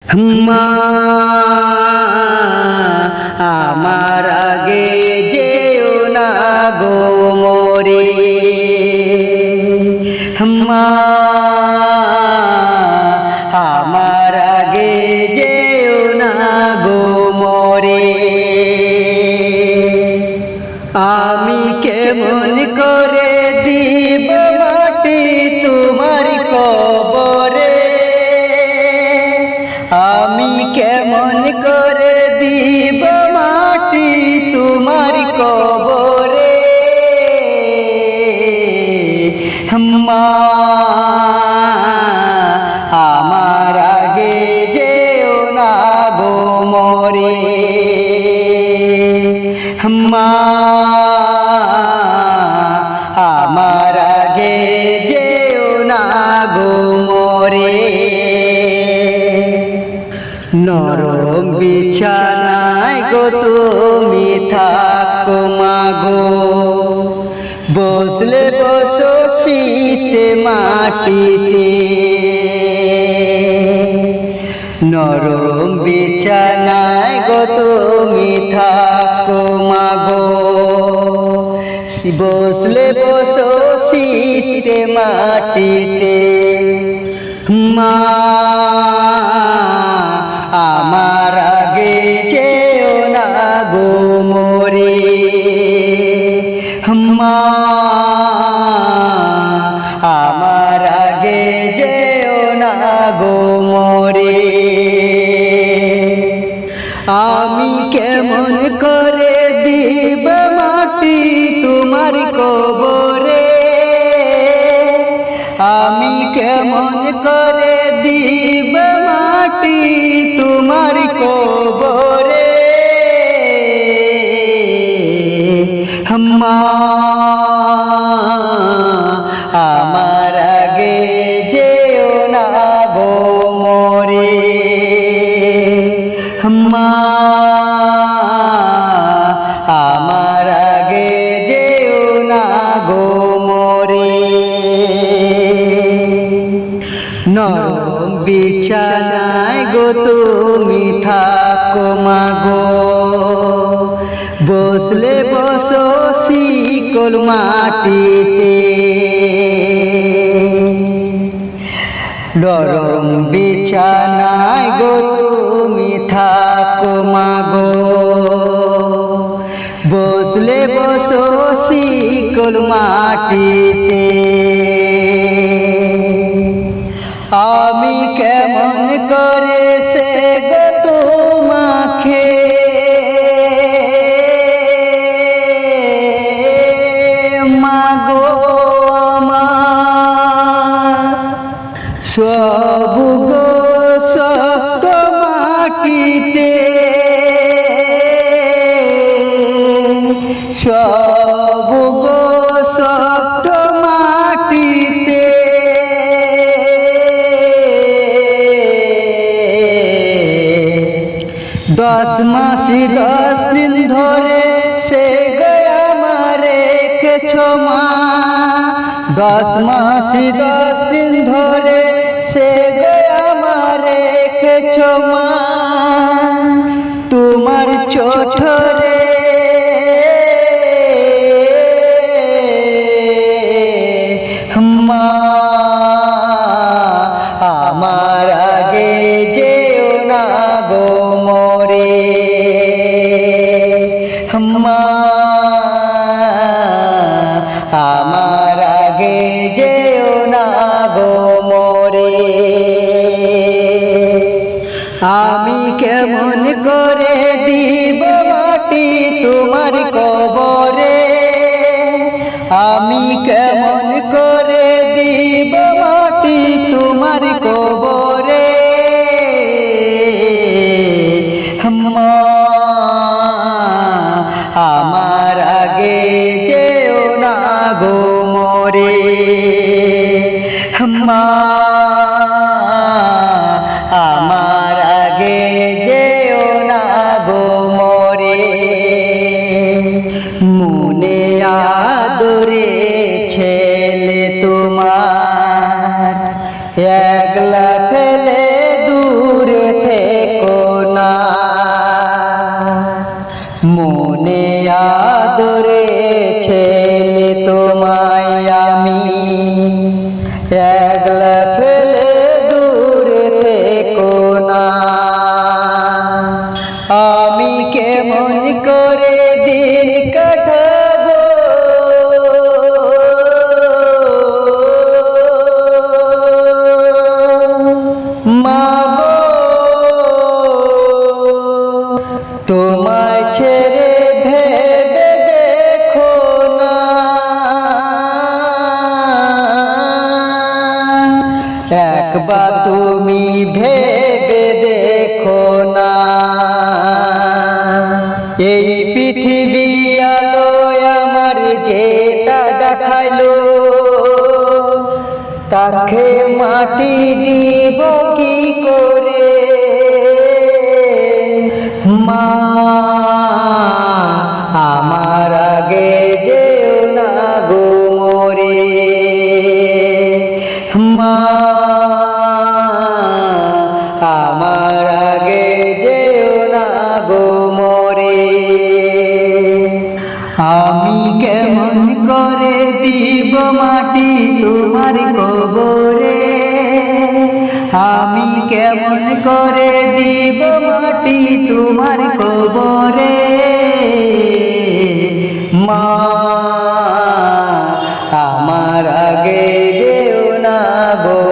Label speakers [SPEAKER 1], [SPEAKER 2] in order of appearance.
[SPEAKER 1] মা আমার আগে যেও না গো মোরে, মা আমার আগে যেও না গো মোরে। আমি কেমন করে দিব মাটি তোমার কবরে, আমি কেমন করে দিব মাটি তোমার কবরে। মা আমার আগে যেও না গো মোরে, মা আমার আগে যেও না গো মোরে। নরম বিছানায় গো তুমি থাকো মাগো, বসলে বসো শীতে মাটিতে। নরম বিছানায় গো তুমি থাকো মাগো, বসলে বসো শীতে মাটিতে। মা আমার আগে যেও না গো মোরে, মা আমার আগে যেও না গো মোরে। আমি কেমন করে দিব মাটি তোমার কবরে, আমি কেমন করে দিব মাটি তোমার কবরে। মা আমার আগে যেও না গো মোরে, মা আমার আগে যেও না গো মোরে। নরম বিছানায় গো তুমি থাকো মাগো, বসলে বসো শিকল মাটিতে। নরম বিছানায় গো তুমি থাকো মাগো, বসলে বসো শিকল মাটিতে। আমি কেমন করে সে গো তোমাকে মাগো আমার, সব গো শক্ত মাটিতে, সব গো শক্ত মাটিতে। দশ মাসি 10 দিন ধরে সে গয়া মারে রেখেছো মা, 10 মাসি 10 দিন ধরে সে গয়া মারে রেখেছো মা। তোমার চোখরে মা আমার আগে যেও না গো মোরে, মা আমার আগে যেও না গো মোরে। আমি কেমন করে দিব মাটি তোমার কবরে, আমি কেমন করে দিব মাটি তোমার কবরে। মা আমার আগে যেও না গো মোরে, মা আমার আগে যেও না গো মোরে। মনে আদরে ছেলে তোমায় আমি একলা ফেলে দূরে থেকো না। আমি কেমন করে দিন কাটাবো মা গো, তোমায় ছেড়ে ভেবে দেখো না, একবার তুমি ভেবে দেখো না। এই পৃথিবী আলোয় আমার যেটা দেখাইলো, তাকে মাটি দিব কি করে মা, আমার আগে যেও না গো মরে মা, আমার আগে যেও না গো মরে। আমি কেমন করে দিব মাটি তোমার কবরে, আমি কেমন করে দিব মাটি তোমার কবরে মা, আমার আগে যেও না গো